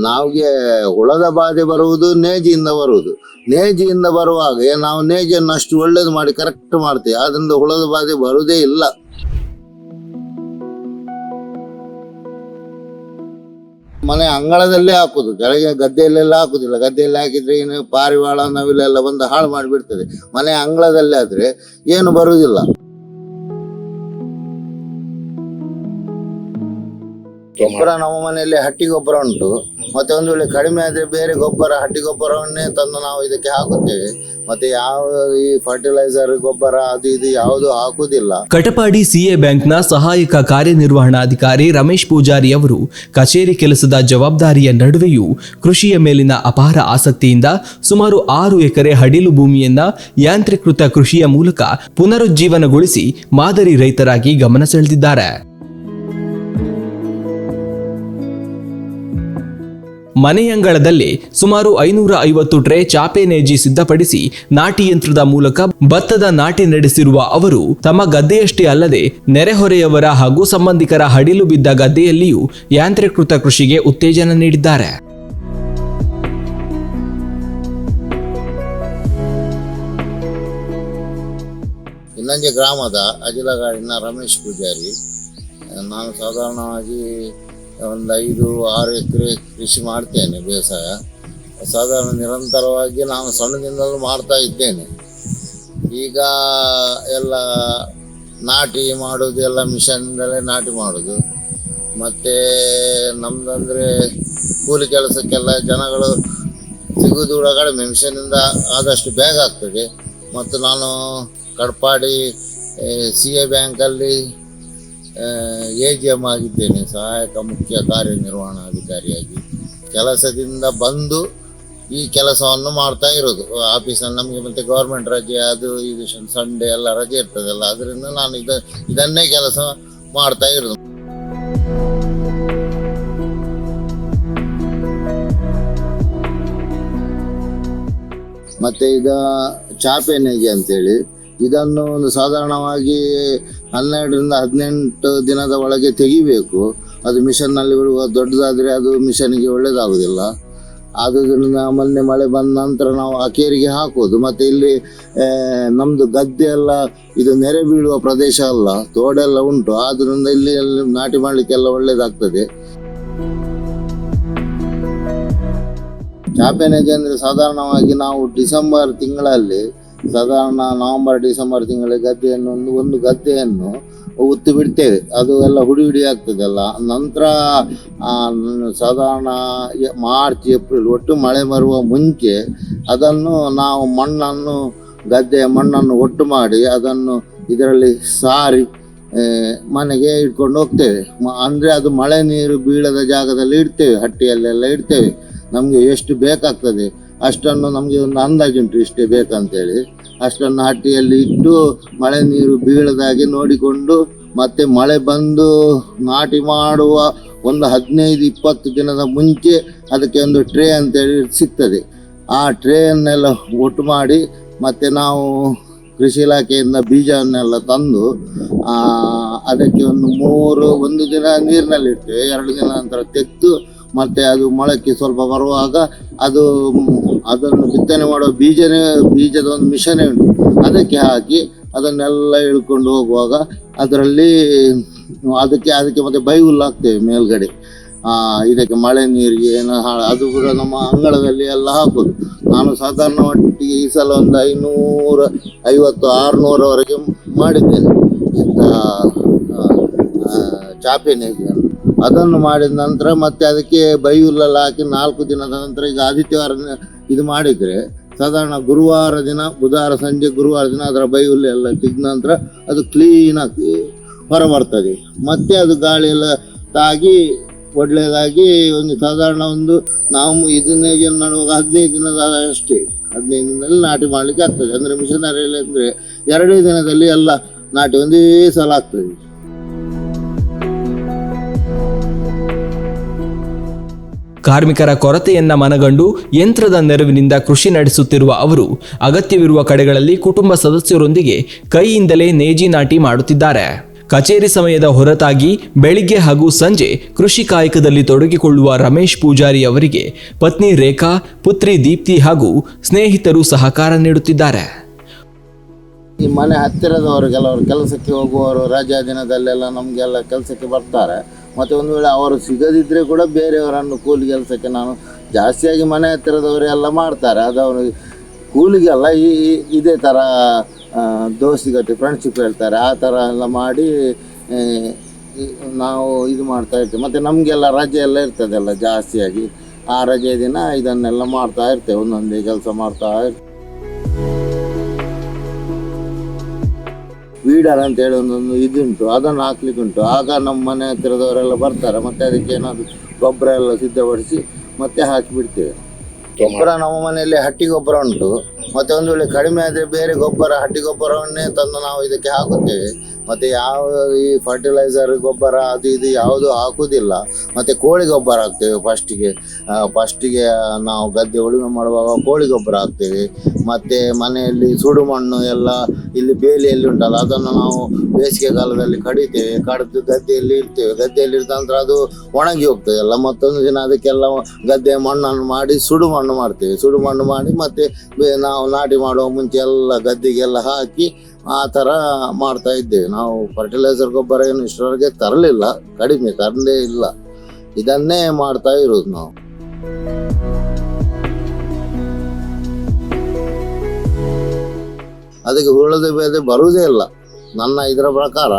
ನಮಗೆ ಹುಳದ ಬಾಧೆ ಬರುವುದು ನೇಜಿಯಿಂದ ಬರುವುದು. ನೇಜಿಯಿಂದ ಬರುವಾಗ ನಾವು ನೇಜಿಯನ್ನು ಅಷ್ಟು ಒಳ್ಳೇದು ಮಾಡಿ ಕರೆಕ್ಟ್ ಮಾಡ್ತೇವೆ, ಅದರಿಂದ ಹುಳದ ಬಾಧೆ ಬರುವುದೇ ಇಲ್ಲ. ಮನೆ ಅಂಗಳದಲ್ಲೇ ಹಾಕುದು, ಕೆಳಗೆ ಗದ್ದೆಯಲ್ಲೆಲ್ಲ ಹಾಕುದಿಲ್ಲ. ಗದ್ದೆಯಲ್ಲಿ ಹಾಕಿದ್ರೆ ಏನು ಪಾರಿವಾಳ ನವಿಲೆಲ್ಲ ಬಂದು ಹಾಳು ಮಾಡಿಬಿಡ್ತದೆ. ಮನೆ ಅಂಗಳದಲ್ಲೇ ಆದ್ರೆ ಏನು ಬರುವುದಿಲ್ಲ. ಗೊಬ್ಬರ ನಮ್ಮ ಮನೆಯಲ್ಲಿ ಹಟ್ಟಿ ಗೊಬ್ಬರ ಉಂಟು. ಮತ್ತೆ ಒಂದು ವೇಳೆ ಕಡಿಮೆ ಆದ್ರೆ ಬೇರೆ ಗೊಬ್ಬರ, ಹಟ್ಟಿ ಗೊಬ್ಬರವನ್ನೇ ತಂದು ನಾವು ಇದಕ್ಕೆ ಹಾಕುತ್ತೇವೆ. ಮತ್ತೆ ಯಾವ ಈ ಫರ್ಟಿಲೈಸರ್ ಗೊಬ್ಬರ ಅದು ಇದು ಯಾವುದು ಹಾಕುದಿಲ್ಲ. ಕಟಪಾಡಿ ಸಿಎ ಬ್ಯಾಂಕ್ನ ಸಹಾಯಕ ಕಾರ್ಯನಿರ್ವಹಣಾಧಿಕಾರಿ ರಮೇಶ್ ಪೂಜಾರಿ ಅವರು ಕಚೇರಿ ಕೆಲಸದ ಜವಾಬ್ದಾರಿಯ ನಡುವೆಯೂ ಕೃಷಿಯ ಮೇಲಿನ ಅಪಾರ ಆಸಕ್ತಿಯಿಂದ ಸುಮಾರು 6 ಎಕರೆ ಹಡಿಲು ಭೂಮಿಯನ್ನ ಯಾಂತ್ರೀಕೃತ ಕೃಷಿಯ ಮೂಲಕ ಪುನರುಜ್ಜೀವನಗೊಳಿಸಿ ಮಾದರಿ ರೈತರಾಗಿ ಗಮನ ಸೆಳೆದಿದ್ದಾರೆ. ಮನೆಯಂಗಳದಲ್ಲಿ ಸುಮಾರು 550 ಟ್ರೇ ಚಾಪೆ ನೇಜಿ ಸಿದ್ಧಪಡಿಸಿ ನಾಟಿ ಯಂತ್ರದ ಮೂಲಕ ಭತ್ತದ ನಾಟಿ ನಡೆಸಿರುವ ಅವರು ತಮ್ಮ ಗದ್ದೆಯಷ್ಟೇ ಅಲ್ಲದೆ ನೆರೆಹೊರೆಯವರ ಹಾಗೂ ಸಂಬಂಧಿಕರ ಹಡಿಲು ಬಿದ್ದ ಗದ್ದೆಯಲ್ಲಿಯೂ ಯಾಂತ್ರೀಕೃತ ಕೃಷಿಗೆ ಉತ್ತೇಜನ ನೀಡಿದ್ದಾರೆ. ಇನ್ನಂಜೆ ಗ್ರಾಮದ ಅಜಿಲಗಾಡಿನ ರಮೇಶ್ ಪೂಜಾರಿ. ನಾನು ಸಾಧಾರಣವಾಗಿ ಒಂದು 5-6 ಎಕರೆ ಕೃಷಿ ಮಾಡ್ತೇನೆ, ಬೇಸಾಯ. ಸಾಧಾರಣ ನಿರಂತರವಾಗಿ ನಾನು ಸಣ್ಣದಿಂದಲೂ ಮಾಡ್ತಾ ಇದ್ದೇನೆ. ಈಗ ಎಲ್ಲ ನಾಟಿ ಮಾಡೋದು ಎಲ್ಲ ಮಿಷನ್ನಿಂದಲೇ ನಾಟಿ ಮಾಡೋದು. ಮತ್ತು ನಮ್ಮದಂದರೆ ಕೂಲಿ ಕೆಲಸಕ್ಕೆಲ್ಲ ಜನಗಳು ಸಿಗೋದು ಕೂಡ ಕಡಿಮೆ, ಮಿಷನ್ನಿಂದ ಆದಷ್ಟು ಬೇಗ ಆಗ್ತದೆ. ಮತ್ತು ನಾನು ಕಟಪಾಡಿ ಸಿಎ ಬ್ಯಾಂಕಲ್ಲಿ AGM ಆಗಿದ್ದೇನೆ, ಸಹಾಯಕ ಮುಖ್ಯ ಕಾರ್ಯನಿರ್ವಹಣಾಧಿಕಾರಿಯಾಗಿ. ಕೆಲಸದಿಂದ ಬಂದು ಈ ಕೆಲಸವನ್ನು ಮಾಡ್ತಾ ಇರೋದು ಆಫೀಸಲ್ಲಿ. ನಮಗೆ ಮತ್ತೆ ಗೌರ್ಮೆಂಟ್ ರಜೆ ಅದು ಇದು ಸಂಡೇ ಎಲ್ಲ ರಜೆ ಇರ್ತದಲ್ಲ, ಅದರಿಂದ ನಾನು ಇದನ್ನೇ ಕೆಲಸ ಮಾಡ್ತಾ ಇರೋದು. ಮತ್ತು ಈಗ ಚಾಪೆ ನೇಜಿ ಅಂತೇಳಿ, ಇದನ್ನು ಒಂದು ಸಾಧಾರಣವಾಗಿ 12ರಿಂದ 18 ದಿನದ ಒಳಗೆ ತೆಗಿಬೇಕು. ಅದು ಮಿಷನ್ನಲ್ಲಿ ಬಿಡುವ, ದೊಡ್ಡದಾದರೆ ಅದು ಮಿಷನ್ಗೆ ಒಳ್ಳೆಯದಾಗೋದಿಲ್ಲ. ಆದ್ದರಿಂದ ಮೊನ್ನೆ ಮಳೆ ಬಂದ ನಂತರ ನಾವು ಅಕೇರಿಗೆ ಹಾಕೋದು. ಮತ್ತು ಇಲ್ಲಿ ನಮ್ಮದು ಗದ್ದೆ ಎಲ್ಲ ಇದು ನೆರೆ ಬೀಳುವ ಪ್ರದೇಶ ಅಲ್ಲ, ತೋಡೆಲ್ಲ ಉಂಟು. ಆದ್ದರಿಂದ ಇಲ್ಲಿ ನಾಟಿ ಮಾಡಲಿಕ್ಕೆಲ್ಲ ಒಳ್ಳೆಯದಾಗ್ತದೆ. ಚಾಪೆ ನೇಜಿ ಅಂದರೆ ಸಾಧಾರಣವಾಗಿ ನಾವು ಡಿಸೆಂಬರ್ ತಿಂಗಳಲ್ಲಿ, ಸಾಧಾರಣ ನವೆಂಬರ್ ಡಿಸೆಂಬರ್ ತಿಂಗಳ ಗದ್ದೆಯನ್ನು ಒಂದು ಗದ್ದೆಯನ್ನು ಉತ್ತಿ ಬಿಡ್ತೇವೆ. ಅದು ಎಲ್ಲ ಹುಡಿ ಆಗ್ತದಲ್ಲ. ನಂತರ ಸಾಧಾರಣ ಮಾರ್ಚ್ ಏಪ್ರಿಲ್ ಒಟ್ಟು ಮಳೆ ಬರುವ ಮುಂಚೆ ಅದನ್ನು ನಾವು ಗದ್ದೆಯ ಮಣ್ಣನ್ನು ಒಟ್ಟು ಮಾಡಿ ಅದನ್ನು ಇದರಲ್ಲಿ ಸಾರಿ ಮನೆಗೆ ಇಟ್ಕೊಂಡು ಹೋಗ್ತೇವೆ. ಅಂದರೆ ಅದು ಮಳೆ ನೀರು ಬೀಳದ ಜಾಗದಲ್ಲಿ ಇಡ್ತೇವೆ, ಹಟ್ಟಿಯಲ್ಲೆಲ್ಲ ಇಡ್ತೇವೆ. ನಮಗೆ ಎಷ್ಟು ಬೇಕಾಗ್ತದೆ ಅಷ್ಟನ್ನು, ನಮಗೆ ಒಂದು ಅಂದಾಜುಂಟು ಇಷ್ಟೇ ಬೇಕಂತೇಳಿ, ಅಷ್ಟನ್ನು ಹಟ್ಟಿಯಲ್ಲಿ ಇಟ್ಟು ಮಳೆ ನೀರು ಬೀಳದಾಗೆ ನೋಡಿಕೊಂಡು, ಮತ್ತೆ ಮಳೆ ಬಂದು ನಾಟಿ ಮಾಡುವ ಒಂದು 15-20 ದಿನದ ಮುಂಚೆ ಅದಕ್ಕೆ ಒಂದು ಟ್ರೇ ಅಂತೇಳಿ ಸಿಗ್ತದೆ. ಆ ಟ್ರೇಯನ್ನೆಲ್ಲ ಒಟ್ಟು ಮಾಡಿ ಮತ್ತೆ ನಾವು ಕೃಷಿ ಇಲಾಖೆಯಿಂದ ಬೀಜವನ್ನೆಲ್ಲ ತಂದು ಅದಕ್ಕೆ ಒಂದು ದಿನ ನೀರಿನಲ್ಲಿ ಇಡ್ತೇವೆ. 2 ದಿನ ನಂತರ ತೆಗೆದು ಮತ್ತು ಅದು ಮೊಳಕೆ ಸ್ವಲ್ಪ ಬರುವಾಗ ಅದನ್ನು ಬಿತ್ತನೆ ಮಾಡುವ ಬೀಜದ ಒಂದು ಮಿಷನೇ ಉಂಟು, ಅದಕ್ಕೆ ಹಾಕಿ ಅದನ್ನೆಲ್ಲ ಇಳ್ಕೊಂಡು ಹೋಗುವಾಗ ಅದರಲ್ಲಿ ಅದಕ್ಕೆ ಮತ್ತೆ ಬೈಹುಲ್ಲು ಹಾಕ್ತೇವೆ ಮೇಲ್ಗಡೆ. ಇದಕ್ಕೆ ಮಳೆ ನೀರಿಗೆ ಏನು ಅದು ಕೂಡ ನಮ್ಮ ಅಂಗಳದಲ್ಲಿ ಎಲ್ಲ ಹಾಕೋದು. ನಾನು ಸಾಧಾರಣ ಮಟ್ಟಿಗೆ ಈ ಸಲ ಒಂದು 550-600ವರೆಗೆ ಮಾಡಿದ್ದೇನೆ ಇಂಥ ಚಾಪೆ ನೇಜಿಯನ್ನು. ಅದನ್ನು ಮಾಡಿದ ನಂತರ ಮತ್ತೆ ಅದಕ್ಕೆ ಬೈಹುಲ್ಲೆಲ್ಲ ಹಾಕಿ 4 ದಿನದ ನಂತರ, ಈಗ ಆದಿತ್ಯವಾರ ಇದು ಮಾಡಿದರೆ ಸಾಧಾರಣ ಗುರುವಾರ ದಿನ, ಬುಧವಾರ ಸಂಜೆ, ಗುರುವಾರ ದಿನ ಅದರ ಬೈಹುಲ್ಲು ಎಲ್ಲ ತೆಗೆದ ನಂತರ ಅದು ಕ್ಲೀನಾಗಿ ಹೊರ ಬರ್ತದೆ. ಮತ್ತೆ ಅದು ಗಾಳಿ ಎಲ್ಲ ತಾಗಿ ಒಳ್ಳೆಯದಾಗಿ ಸಾಧಾರಣ ನಾವು ಇದನ್ನೇ ನಡುವಾಗ 15 ದಿನದ ಅಷ್ಟೇ, 15 ದಿನದಲ್ಲಿ ನಾಟಿ ಮಾಡಲಿಕ್ಕೆ ಆಗ್ತದೆ. ಅಂದರೆ ಮಿಷನರಿಯಲ್ಲಿ ಅಂದರೆ 2 ದಿನದಲ್ಲಿ ಎಲ್ಲ ನಾಟಿ ಒಂದೇ ಸಲ ಆಗ್ತದೆ. ಕಾರ್ಮಿಕರ ಕೊರತೆಯನ್ನ ಮನಗಂಡು ಯಂತ್ರದ ನೆರವಿನಿಂದ ಕೃಷಿ ನಡೆಸುತ್ತಿರುವ ಅವರು ಅಗತ್ಯವಿರುವ ಕಡೆಗಳಲ್ಲಿ ಕುಟುಂಬ ಸದಸ್ಯರೊಂದಿಗೆ ಕೈಯಿಂದಲೇ ನೇಜಿ ನಾಟಿ ಮಾಡುತ್ತಿದ್ದಾರೆ. ಕಚೇರಿ ಸಮಯದ ಹೊರತಾಗಿ ಬೆಳಿಗ್ಗೆ ಹಾಗೂ ಸಂಜೆ ಕೃಷಿ ಕಾಯಕದಲ್ಲಿ ತೊಡಗಿಕೊಳ್ಳುವ ರಮೇಶ್ ಪೂಜಾರಿ ಅವರಿಗೆ ಪತ್ನಿ ರೇಖಾ, ಪುತ್ರಿ ದೀಪ್ತಿ ಹಾಗೂ ಸ್ನೇಹಿತರು ಸಹಕಾರ ನೀಡುತ್ತಿದ್ದಾರೆ. ಈ ಮನೆ ಹತ್ತಿರದವರು ಕೆಲವರು ಕೆಲಸಕ್ಕೆ ಹೋಗುವವರು ರಜಾ ದಿನದಲ್ಲೆಲ್ಲ ನಮಗೆಲ್ಲ ಕೆಲಸಕ್ಕೆ ಬರ್ತಾರೆ. ಮತ್ತು ಒಂದು ವೇಳೆ ಅವರು ಸಿಗದಿದ್ದರೆ ಕೂಡ ಬೇರೆಯವರನ್ನು ಕೂಲಿ ಕೆಲಸಕ್ಕೆ ನಾನು ಜಾಸ್ತಿಯಾಗಿ ಮನೆ ಹತ್ತಿರದವರೆಲ್ಲ ಮಾಡ್ತಾರೆ. ಅದು ಅವರು ಕೂಲಿಗೆಲ್ಲ ಇದೇ ಥರ ದೋಸ್ತಿಗಟ್ಟಿ ಫ್ರೆಂಡ್ಶಿಪ್ ಹೇಳ್ತಾರೆ, ಆ ಥರ ಎಲ್ಲ ಮಾಡಿ ನಾವು ಇದು ಮಾಡ್ತಾ ಇರ್ತೇವೆ. ಮತ್ತು ನಮಗೆಲ್ಲ ರಜೆ ಎಲ್ಲ ಇರ್ತದೆಲ್ಲ ಜಾಸ್ತಿಯಾಗಿ, ಆ ರಜೆ ದಿನ ಇದನ್ನೆಲ್ಲ ಮಾಡ್ತಾ ಇರ್ತೇವೆ, ಒಂದೊಂದೇ ಕೆಲಸ ಮಾಡ್ತಾ ಇರ್ತೇವೆ. ವೀಡರ್ ಅಂತೇಳಿ ಒಂದೊಂದು ಇದುಂಟು, ಅದನ್ನು ಹಾಕ್ಲಿಕ್ಕೆ ಉಂಟು. ಆಗ ನಮ್ಮ ಮನೆ ಹತ್ತಿರದವರೆಲ್ಲ ಬರ್ತಾರೆ, ಮತ್ತು ಅದಕ್ಕೆ ಏನಾದರೂ ಗೊಬ್ಬರ ಎಲ್ಲ ಸಿದ್ಧಪಡಿಸಿ ಮತ್ತೆ ಹಾಕಿಬಿಡ್ತೇವೆ. ಗೊಬ್ಬರ ನಮ್ಮ ಮನೆಯಲ್ಲಿ ಹಟ್ಟಿ ಗೊಬ್ಬರ ಉಂಟು. ಮತ್ತು ಒಂದು ವೇಳೆ ಕಡಿಮೆ ಆದರೆ ಬೇರೆ ಗೊಬ್ಬರ, ಹಟ್ಟಿ ಗೊಬ್ಬರವನ್ನೇ ತಂದು ನಾವು ಇದಕ್ಕೆ ಹಾಕುತ್ತೇವೆ. ಮತ್ತು ಯಾವ ಈ ಫರ್ಟಿಲೈಸರ್ ಗೊಬ್ಬರ ಅದು ಇದು ಯಾವುದು ಹಾಕುವುದಿಲ್ಲ. ಮತ್ತು ಕೋಳಿ ಗೊಬ್ಬರ ಹಾಕ್ತೇವೆ ಫಸ್ಟಿಗೆ ನಾವು ಗದ್ದೆ ಉಳುಮೆ ಮಾಡುವಾಗ ಕೋಳಿ ಗೊಬ್ಬರ ಹಾಕ್ತೇವೆ. ಮತ್ತು ಮನೆಯಲ್ಲಿ ಸುಡು ಮಣ್ಣು ಎಲ್ಲ ಇಲ್ಲಿ ಬೇಲಿಯಲ್ಲಿ ಉಂಟಲ್ಲ, ಅದನ್ನು ನಾವು ಬೇಸಿಗೆ ಕಾಲದಲ್ಲಿ ಕಡಿದು ಗದ್ದೆಯಲ್ಲಿ ಇಡ್ತೇವೆ. ಗದ್ದೆಯಲ್ಲಿ ಇದ್ದ ನಂತರ ಅದು ಒಣಗಿ ಹೋಗ್ತದೆ ಎಲ್ಲ. ಮತ್ತೊಂದು ದಿನ ಅದಕ್ಕೆಲ್ಲ ಗದ್ದೆ ಮಣ್ಣನ್ನು ಮಾಡಿ ಸುಡು ಮಣ್ಣು ಮಾಡ್ತೇವೆ. ಸುಡು ಮಣ್ಣು ಮಾಡಿ ಮತ್ತು ನಾವು ನಾಟಿ ಮಾಡುವ ಮುಂಚೆ ಎಲ್ಲ ಗದ್ದೆಗೆಲ್ಲ ಹಾಕಿ ಆ ಥರ ಮಾಡ್ತಾ ಇದ್ದೇವೆ. ನಾವು ಫರ್ಟಿಲೈಸರ್ ಗೊಬ್ಬರ ಏನು ಇಷ್ಟರವರೆಗೆ ತರಲಿಲ್ಲ, ಕಡಿಮೆ ತರಲೇ ಇಲ್ಲ, ಇದನ್ನೇ ಮಾಡ್ತಾ ಇರೋದು ನಾವು. ಅದಕ್ಕೆ ಹುಳದ ಬೇದೆ ಬರುವುದೇ ಇಲ್ಲ ನನ್ನ ಇದರ ಪ್ರಕಾರ,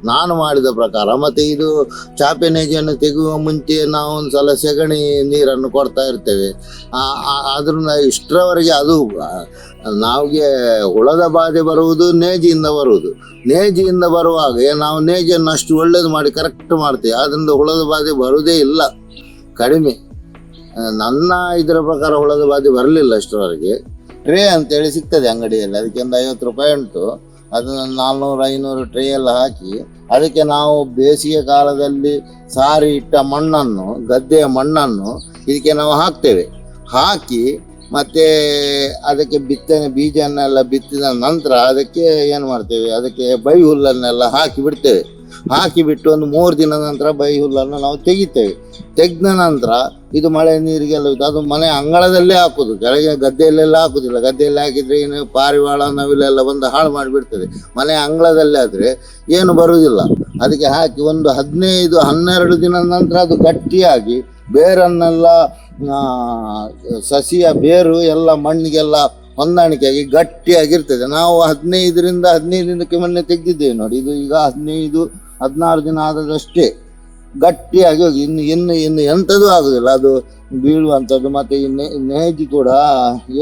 ನಾನು ಮಾಡಿದ ಪ್ರಕಾರ. ಮತ್ತು ಇದು ಚಾಪೆ ನೇಜಿಯನ್ನು ತೆಗೆಯುವ ಮುಂಚೆ ನಾವು ಒಂದು ಸಲ ಸೆಗಣಿ ನೀರನ್ನು ಕೊಡ್ತಾ ಇರ್ತೇವೆ. ಅದರಿಂದ ಇಷ್ಟರವರೆಗೆ ಅದು ನಮಗೆ ಹುಳದ ಬಾಧೆ ಬರುವುದು ನೇಜಿಯಿಂದ ಬರುವಾಗ ನಾವು ನೇಜಿಯನ್ನು ಅಷ್ಟು ಒಳ್ಳೇದು ಮಾಡಿ ಕರೆಕ್ಟ್ ಮಾಡ್ತೇವೆ. ಅದರಿಂದ ಹುಳದ ಬಾಧೆ ಬರುವುದೇ ಇಲ್ಲ, ಕಡಿಮೆ. ನನ್ನ ಇದರ ಪ್ರಕಾರ ಹುಳದ ಬಾಧೆ ಬರಲಿಲ್ಲ ಅಷ್ಟರವರೆಗೆ. ಟ್ರೇ ಅಂತೇಳಿ ಸಿಗ್ತದೆ ಅಂಗಡಿಯಲ್ಲಿ, ಅದಕ್ಕೆ ಒಂದು 50 ರೂಪಾಯಿ ಉಂಟು. ಅದನ್ನು 400-500 ಟ್ರೇ ಎಲ್ಲ ಹಾಕಿ ಅದಕ್ಕೆ ನಾವು ಬೇಸಿಗೆ ಕಾಲದಲ್ಲಿ ಸಾರಿ ಇಟ್ಟ ಮಣ್ಣನ್ನು, ಗದ್ದೆಯ ಮಣ್ಣನ್ನು ಇದಕ್ಕೆ ನಾವು ಹಾಕ್ತೇವೆ. ಹಾಕಿ ಮತ್ತು ಅದಕ್ಕೆ ಬೀಜನ್ನೆಲ್ಲ ಬಿತ್ತಿದ ನಂತರ ಅದಕ್ಕೆ ಏನು ಮಾಡ್ತೇವೆ, ಅದಕ್ಕೆ ಬೈ ಹುಲ್ಲನ್ನೆಲ್ಲ ಹಾಕಿಬಿಟ್ಟು ಒಂದು 3 ದಿನದ ನಂತರ ಬೈ ಹುಲ್ಲನ್ನು ನಾವು ತೆಗೆದ ನಂತರ ಇದು ಮಳೆ ನೀರಿಗೆಲ್ಲ ಅದು ಮನೆ ಅಂಗಳದಲ್ಲೇ ಹಾಕೋದು, ಕೆಳಗೆ ಗದ್ದೆಯಲ್ಲೆಲ್ಲ ಹಾಕೋದಿಲ್ಲ. ಗದ್ದೆಯಲ್ಲಿ ಹಾಕಿದರೆ ಏನು ಪಾರಿವಾಳ ನವಿಲೆಲ್ಲ ಬಂದು ಹಾಳು ಮಾಡಿಬಿಡ್ತದೆ. ಮನೆ ಅಂಗಳದಲ್ಲೇ ಆದರೆ ಏನು ಬರುವುದಿಲ್ಲ. ಅದಕ್ಕೆ ಹಾಕಿ ಒಂದು 15-12 ದಿನದ ನಂತರ ಅದು ಗಟ್ಟಿಯಾಗಿ ಬೇರನ್ನೆಲ್ಲ ಸಸಿಯ ಬೇರು ಎಲ್ಲ ಮಣ್ಣಿಗೆಲ್ಲ ಹೊಂದಾಣಿಕೆಯಾಗಿ ಗಟ್ಟಿಯಾಗಿರ್ತದೆ. ನಾವು 15 ದಿನಕ್ಕೆ ಮೊನ್ನೆ ತೆಗೆದಿದ್ದೇವೆ ನೋಡಿ. ಇದು ಈಗ 15-16 ದಿನ ಆದದಷ್ಟೇ ಗಟ್ಟಿಯಾಗಿ ಹೋಗಿ ಇನ್ನು ಎಂಥದ್ದು ಆಗುದಿಲ್ಲ, ಅದು ಬೀಳುವಂಥದ್ದು. ಮತ್ತು ಈ ನೇಜಿ ಕೂಡ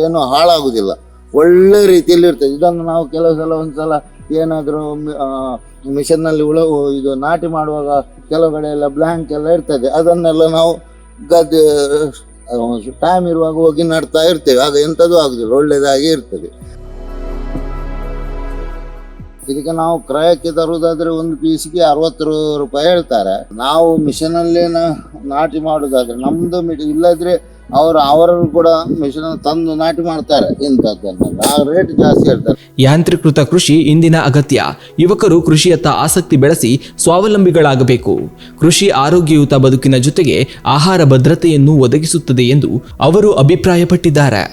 ಏನು ಹಾಳಾಗುವುದಿಲ್ಲ, ಒಳ್ಳೆ ರೀತಿಯಲ್ಲಿ ಇರ್ತದೆ. ಇದನ್ನು ನಾವು ಒಂದು ಸಲ ಏನಾದರೂ ಮಿಷನ್ನಲ್ಲಿ ಇದು ನಾಟಿ ಮಾಡುವಾಗ ಕೆಲವು ಕಡೆ ಎಲ್ಲ ಬ್ಲ್ಯಾಂಕ್ ಎಲ್ಲ ಇರ್ತದೆ, ಅದನ್ನೆಲ್ಲ ನಾವು ಗದ್ದೆ ಟೈಮ್ ಇರುವಾಗ ಹೋಗಿ ನಡ್ತಾ ಇರ್ತೇವೆ. ಆಗ ಎಂಥದ್ದು ಆಗುದಿಲ್ಲ, ಒಳ್ಳೆಯದಾಗಿ ಇರ್ತದೆ. ಇದಕ್ಕೆ ನಾವು ಕ್ರಯಕ್ಕೆ ತರುವುದಾದ್ರೆ ಒಂದು ಪೀಸಿಗೆ 60 ರೂಪಾಯಿ ಹೇಳ್ತಾರೆ. ನಾವು ಮಿಷನಲ್ಲೇ ನಾಟಿ ಮಾಡುವುದಾದ್ರೆ ನಮ್ಮದು ಇಲ್ಲದ್ರೆ ಅವರು ಕೂಡ ಮಿಷನ್ ತಂದು ನಾಟಿ ಮಾಡ್ತಾರೆ. ಇಂಥದ್ದನ್ನು ಆ ರೇಟ್ ಜಾಸ್ತಿ ಹೇಳ್ತಾರೆ. ಯಾಂತ್ರೀಕೃತ ಕೃಷಿ ಇಂದಿನ ಅಗತ್ಯ. ಯುವಕರು ಕೃಷಿಯತ್ತ ಆಸಕ್ತಿ ಬೆಳೆಸಿ ಸ್ವಾವಲಂಬಿಗಳಾಗಬೇಕು. ಕೃಷಿ ಆರೋಗ್ಯಯುತ ಬದುಕಿನ ಜೊತೆಗೆ ಆಹಾರ ಭದ್ರತೆಯನ್ನು ಒದಗಿಸುತ್ತದೆ ಎಂದು ಅವರು ಅಭಿಪ್ರಾಯಪಟ್ಟಿದ್ದಾರೆ.